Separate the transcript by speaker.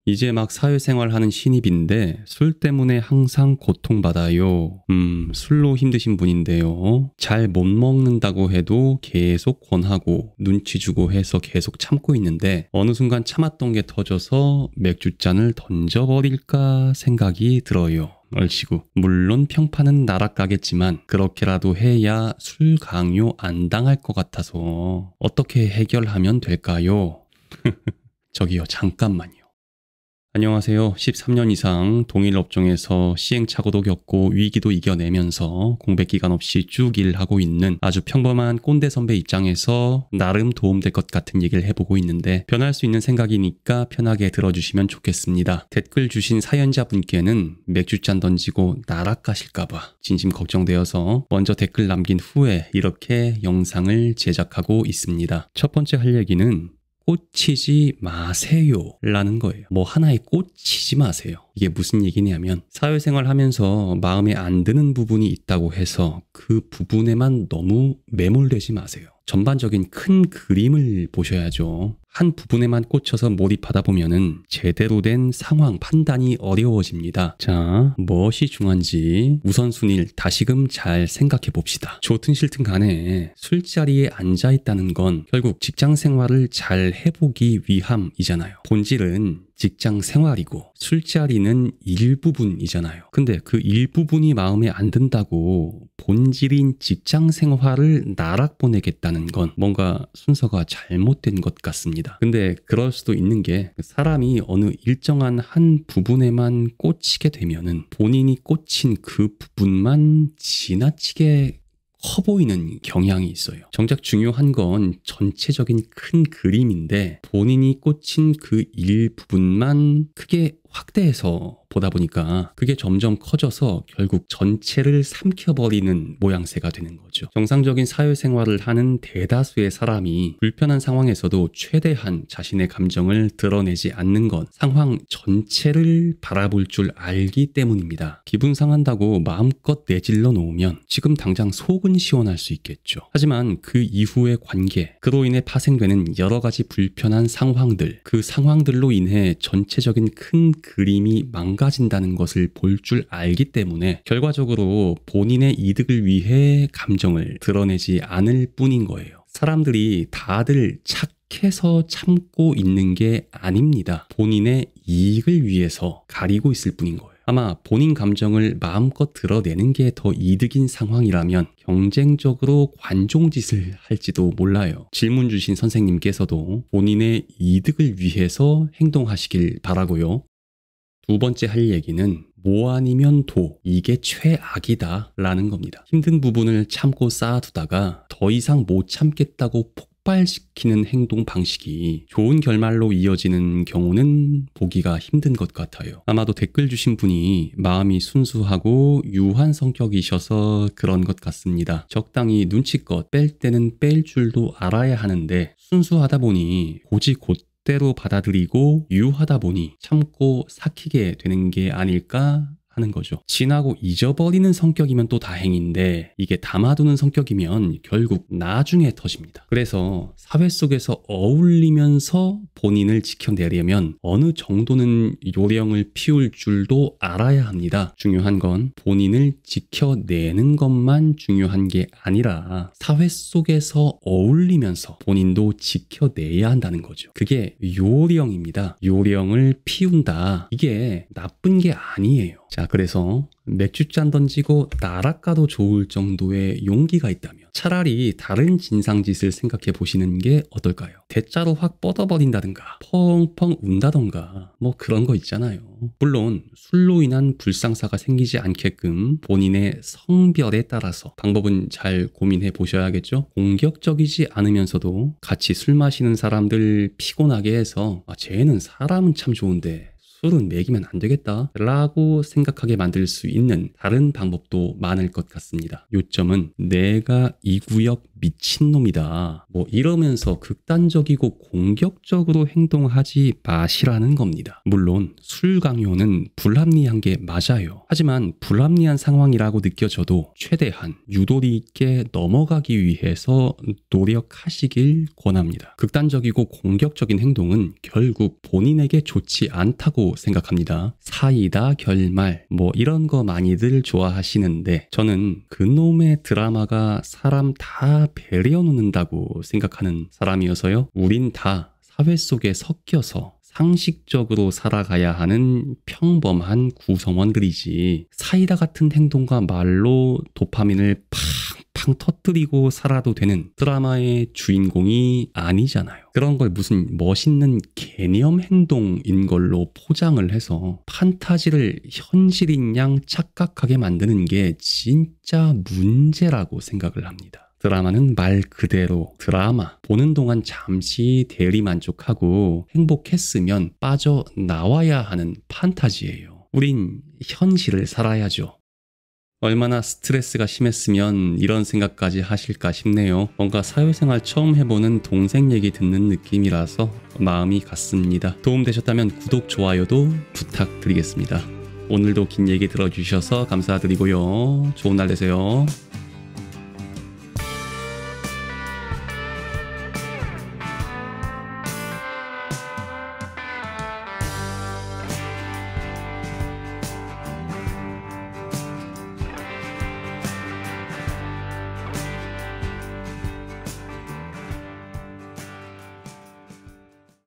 Speaker 1: 이제 막 사회생활 하는 신입인데 술 때문에 항상 고통받아요. 술로 힘드신 분인데요. 잘 못 먹는다고 해도 계속 권하고 눈치 주고 해서 계속 참고 있는데 어느 순간 참았던 게 터져서 맥주잔을 던져버릴까 생각이 들어요. 얼씨구. 물론 평판은 나락가겠지만 그렇게라도 해야 술 강요 안 당할 것 같아서 어떻게 해결하면 될까요? 저기요, 잠깐만요. 안녕하세요. 13년 이상 동일 업종에서 시행착오도 겪고 위기도 이겨내면서 공백기간 없이 쭉 일하고 있는 아주 평범한 꼰대 선배 입장에서 나름 도움될 것 같은 얘기를 해보고 있는데 변할 수 있는 생각이니까 편하게 들어주시면 좋겠습니다. 댓글 주신 사연자분께는 맥주잔 던지고 나락가실까봐 진심 걱정되어서 먼저 댓글 남긴 후에 이렇게 영상을 제작하고 있습니다. 첫 번째 할 얘기는 꽂히지 마세요 라는 거예요. 뭐 하나에 꽂히지 마세요. 이게 무슨 얘기냐면 사회생활 하면서 마음에 안 드는 부분이 있다고 해서 그 부분에만 너무 매몰되지 마세요. 전반적인 큰 그림을 보셔야죠. 한 부분에만 꽂혀서 몰입하다 보면은 제대로 된 상황 판단이 어려워집니다. 자, 무엇이 중요한지 우선순위를 다시금 잘 생각해 봅시다. 좋든 싫든 간에 술자리에 앉아 있다는 건 결국 직장 생활을 잘 해보기 위함이잖아요. 본질은 직장 생활이고 술자리는 일부분이잖아요. 근데 그 일부분이 마음에 안 든다고 본질인 직장 생활을 나락 보내겠다는 건 뭔가 순서가 잘못된 것 같습니다. 근데 그럴 수도 있는 게 사람이 어느 일정한 한 부분에만 꽂히게 되면은 본인이 꽂힌 그 부분만 지나치게 커 보이는 경향이 있어요. 정작 중요한 건 전체적인 큰 그림인데 본인이 꽂힌 그 일부분만 크게 확대해서 보다 보니까 그게 점점 커져서 결국 전체를 삼켜버리는 모양새가 되는 거죠. 정상적인 사회생활을 하는 대다수의 사람이 불편한 상황에서도 최대한 자신의 감정을 드러내지 않는 건 상황 전체를 바라볼 줄 알기 때문입니다. 기분 상한다고 마음껏 내질러 놓으면 지금 당장 속은 시원할 수 있겠죠. 하지만 그 이후의 관계, 그로 인해 파생되는 여러 가지 불편한 상황들, 그 상황들로 인해 전체적인 큰 그림이 망가진다는 것을 볼 줄 알기 때문에 결과적으로 본인의 이득을 위해 감정을 드러내지 않을 뿐인 거예요. 사람들이 다들 착해서 참고 있는 게 아닙니다. 본인의 이익을 위해서 가리고 있을 뿐인 거예요. 아마 본인 감정을 마음껏 드러내는 게 더 이득인 상황이라면 경쟁적으로 관종짓을 할지도 몰라요. 질문 주신 선생님께서도 본인의 이득을 위해서 행동하시길 바라고요. 두 번째 할 얘기는 뭐 아니면 도, 이게 최악이다 라는 겁니다. 힘든 부분을 참고 쌓아두다가 더 이상 못 참겠다고 폭발시키는 행동 방식이 좋은 결말로 이어지는 경우는 보기가 힘든 것 같아요. 아마도 댓글 주신 분이 마음이 순수하고 유한 성격이셔서 그런 것 같습니다. 적당히 눈치껏 뺄 때는 뺄 줄도 알아야 하는데 순수하다 보니 고지곧대로 받아들이고 유하다 보니 참고 삭히게 되는 게 아닐까 하는 거죠. 지나고 잊어버리는 성격이면 또 다행인데 이게 담아두는 성격이면 결국 나중에 터집니다. 그래서 사회 속에서 어울리면서 본인을 지켜내려면 어느 정도는 요령을 피울 줄도 알아야 합니다. 중요한 건 본인을 지켜내는 것만 중요한 게 아니라 사회 속에서 어울리면서 본인도 지켜내야 한다는 거죠. 그게 요령입니다. 요령을 피운다. 이게 나쁜 게 아니에요. 자, 그래서 맥주잔 던지고 나락가도 좋을 정도의 용기가 있다면 차라리 다른 진상짓을 생각해 보시는 게 어떨까요? 대자로 확 뻗어버린다든가 펑펑 운다던가 뭐 그런 거 있잖아요. 물론 술로 인한 불상사가 생기지 않게끔 본인의 성별에 따라서 방법은 잘 고민해 보셔야겠죠. 공격적이지 않으면서도 같이 술 마시는 사람들 피곤하게 해서 쟤는 사람은 참 좋은데 술은 먹이면 안 되겠다 라고 생각하게 만들 수 있는 다른 방법도 많을 것 같습니다. 요점은 내가 이 구역 미친놈이다. 뭐 이러면서 극단적이고 공격적으로 행동하지 마시라는 겁니다. 물론 술 강요는 불합리한 게 맞아요. 하지만 불합리한 상황이라고 느껴져도 최대한 유도리 있게 넘어가기 위해서 노력하시길 권합니다. 극단적이고 공격적인 행동은 결국 본인에게 좋지 않다고 생각합니다. 사이다 결말 뭐 이런 거 많이들 좋아하시는데 저는 그놈의 드라마가 사람 다 배려 놓는다고 생각하는 사람이어서요. 우린 다 사회 속에 섞여서 상식적으로 살아가야 하는 평범한 구성원들이지 사이다 같은 행동과 말로 도파민을 팡팡 터뜨리고 살아도 되는 드라마의 주인공이 아니잖아요. 그런 걸 무슨 멋있는 개념 행동인 걸로 포장을 해서 판타지를 현실인 양 착각하게 만드는 게 진짜 문제라고 생각을 합니다. 드라마는 말 그대로 드라마. 보는 동안 잠시 대리만족하고 행복했으면 빠져나와야 하는 판타지예요. 우린 현실을 살아야죠. 얼마나 스트레스가 심했으면 이런 생각까지 하실까 싶네요. 뭔가 사회생활 처음 해보는 동생 얘기 듣는 느낌이라서 마음이 갔습니다. 도움되셨다면 구독, 좋아요도 부탁드리겠습니다. 오늘도 긴 얘기 들어주셔서 감사드리고요. 좋은 날 되세요.